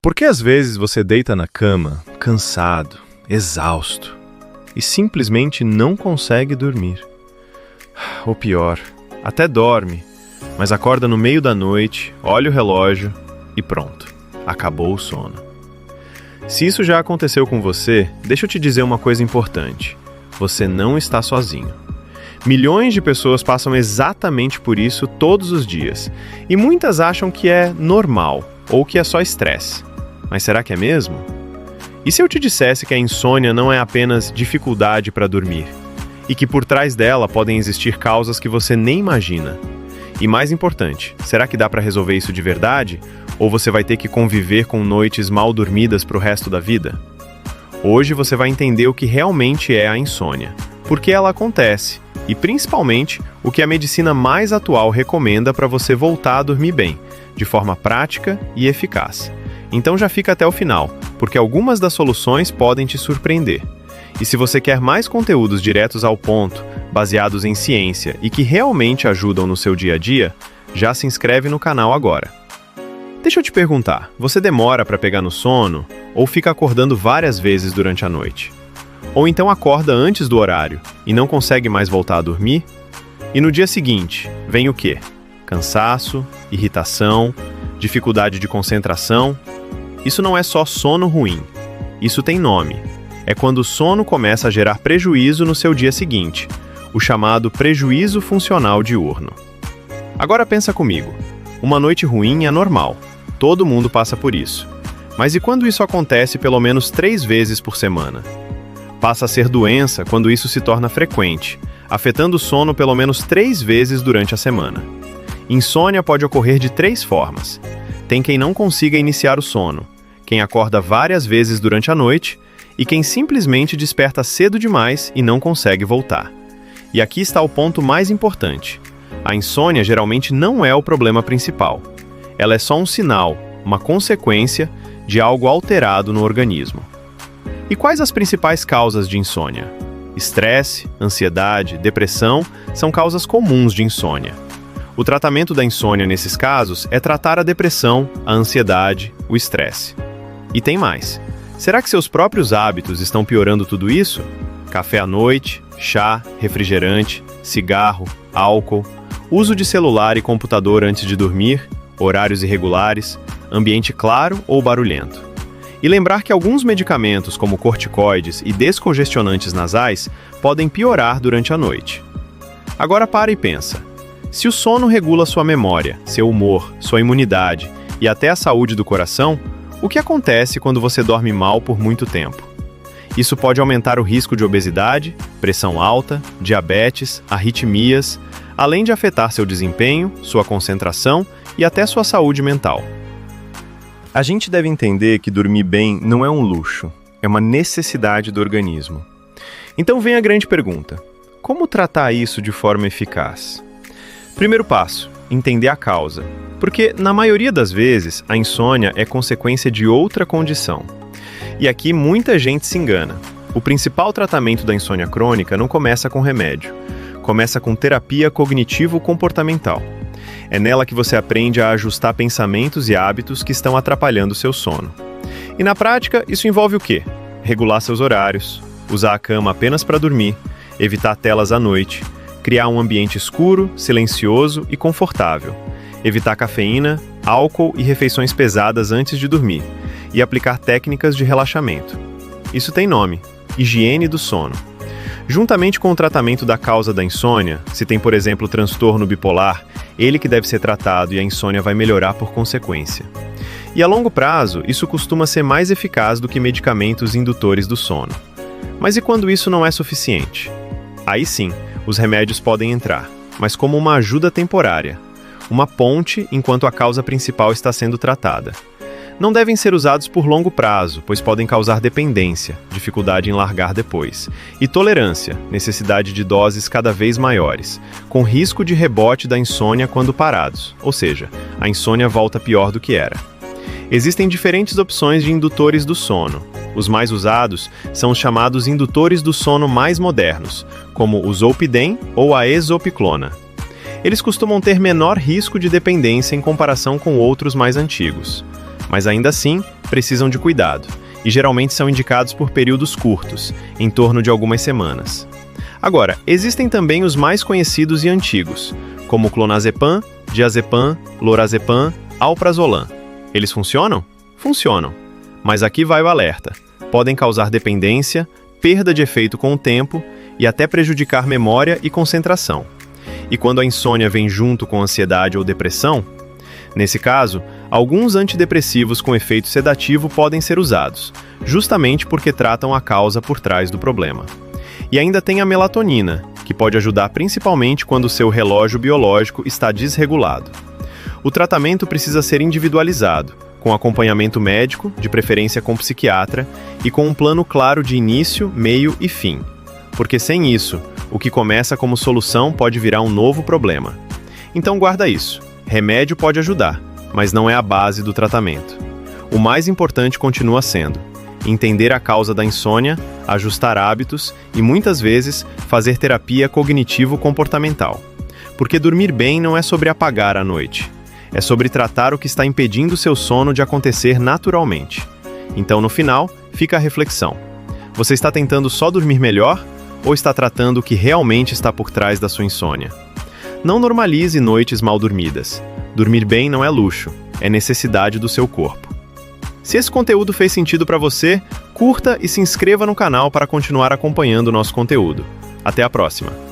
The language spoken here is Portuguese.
Porque às vezes você deita na cama, cansado, exausto, e simplesmente não consegue dormir. Ou pior, até dorme, mas acorda no meio da noite, olha o relógio e pronto, acabou o sono. Se isso já aconteceu com você, deixa eu te dizer uma coisa importante. Você não está sozinho. Milhões de pessoas passam exatamente por isso todos os dias, e muitas acham que é normal ou que é só estresse. Mas será que é mesmo? E se eu te dissesse que a insônia não é apenas dificuldade para dormir, e que por trás dela podem existir causas que você nem imagina? E mais importante, será que dá para resolver isso de verdade? Ou você vai ter que conviver com noites mal dormidas para o resto da vida? Hoje você vai entender o que realmente é a insônia, por que ela acontece e, principalmente, o que a medicina mais atual recomenda para você voltar a dormir bem, de forma prática e eficaz. Então já fica até o final, porque algumas das soluções podem te surpreender. E se você quer mais conteúdos diretos ao ponto, baseados em ciência e que realmente ajudam no seu dia a dia, já se inscreve no canal agora. Deixa eu te perguntar, você demora para pegar no sono ou fica acordando várias vezes durante a noite? Ou então acorda antes do horário e não consegue mais voltar a dormir? E no dia seguinte, vem o quê? Cansaço, irritação, dificuldade de concentração? Isso não é só sono ruim. Isso tem nome. É quando o sono começa a gerar prejuízo no seu dia seguinte, o chamado prejuízo funcional diurno. Agora pensa comigo. Uma noite ruim é normal. Todo mundo passa por isso. Mas e quando isso acontece pelo menos 3 vezes por semana? Passa a ser doença quando isso se torna frequente, afetando o sono pelo menos 3 vezes durante a semana. Insônia pode ocorrer de 3 formas. Tem quem não consiga iniciar o sono, quem acorda várias vezes durante a noite e quem simplesmente desperta cedo demais e não consegue voltar. E aqui está o ponto mais importante. A insônia geralmente não é o problema principal. Ela é só um sinal, uma consequência de algo alterado no organismo. E quais as principais causas de insônia? Estresse, ansiedade, depressão são causas comuns de insônia. O tratamento da insônia nesses casos é tratar a depressão, a ansiedade, o estresse. E tem mais. Será que seus próprios hábitos estão piorando tudo isso? Café à noite, chá, refrigerante, cigarro, álcool, uso de celular e computador antes de dormir, horários irregulares, ambiente claro ou barulhento. E lembrar que alguns medicamentos, como corticoides e descongestionantes nasais, podem piorar durante a noite. Agora para e pensa. Se o sono regula sua memória, seu humor, sua imunidade e até a saúde do coração, o que acontece quando você dorme mal por muito tempo? Isso pode aumentar o risco de obesidade, pressão alta, diabetes, arritmias, além de afetar seu desempenho, sua concentração e até sua saúde mental. A gente deve entender que dormir bem não é um luxo, é uma necessidade do organismo. Então vem a grande pergunta: como tratar isso de forma eficaz? Primeiro passo, entender a causa. Porque, na maioria das vezes, a insônia é consequência de outra condição. E aqui muita gente se engana. O principal tratamento da insônia crônica não começa com remédio. Começa com terapia cognitivo-comportamental. É nela que você aprende a ajustar pensamentos e hábitos que estão atrapalhando seu sono. E na prática, isso envolve o quê? Regular seus horários, usar a cama apenas para dormir, evitar telas à noite, criar um ambiente escuro, silencioso e confortável, evitar cafeína, álcool e refeições pesadas antes de dormir, e aplicar técnicas de relaxamento. Isso tem nome: higiene do sono. Juntamente com o tratamento da causa da insônia, se tem, por exemplo, transtorno bipolar, ele que deve ser tratado e a insônia vai melhorar por consequência. E a longo prazo, isso costuma ser mais eficaz do que medicamentos indutores do sono. Mas e quando isso não é suficiente? Aí sim, os remédios podem entrar, mas como uma ajuda temporária, uma ponte enquanto a causa principal está sendo tratada. Não devem ser usados por longo prazo, pois podem causar dependência, dificuldade em largar depois, e tolerância, necessidade de doses cada vez maiores, com risco de rebote da insônia quando parados, ou seja, a insônia volta pior do que era. Existem diferentes opções de indutores do sono. Os mais usados são os chamados indutores do sono mais modernos, como o Zolpidem ou a Exopiclona. Eles costumam ter menor risco de dependência em comparação com outros mais antigos. mas ainda assim precisam de cuidado, e geralmente são indicados por períodos curtos, em torno de algumas semanas. Agora, existem também os mais conhecidos e antigos, como clonazepam, diazepam, lorazepam, alprazolam. Eles funcionam? Funcionam. Mas aqui vai o alerta. Podem causar dependência, perda de efeito com o tempo e até prejudicar memória e concentração. E quando a insônia vem junto com ansiedade ou depressão, nesse caso, alguns antidepressivos com efeito sedativo podem ser usados, justamente porque tratam a causa por trás do problema. E ainda tem a melatonina, que pode ajudar principalmente quando o seu relógio biológico está desregulado. O tratamento precisa ser individualizado, com acompanhamento médico, de preferência com psiquiatra, e com um plano claro de início, meio e fim. Porque sem isso, o que começa como solução pode virar um novo problema. Então guarda isso. Remédio pode ajudar, mas não é a base do tratamento. O mais importante continua sendo entender a causa da insônia, ajustar hábitos e, muitas vezes, fazer terapia cognitivo-comportamental. Porque dormir bem não é sobre apagar a noite. É sobre tratar o que está impedindo seu sono de acontecer naturalmente. Então, no final, fica a reflexão. Você está tentando só dormir melhor ou está tratando o que realmente está por trás da sua insônia? Não normalize noites mal dormidas. Dormir bem não é luxo, é necessidade do seu corpo. Se esse conteúdo fez sentido para você, curta e se inscreva no canal para continuar acompanhando o nosso conteúdo. Até a próxima!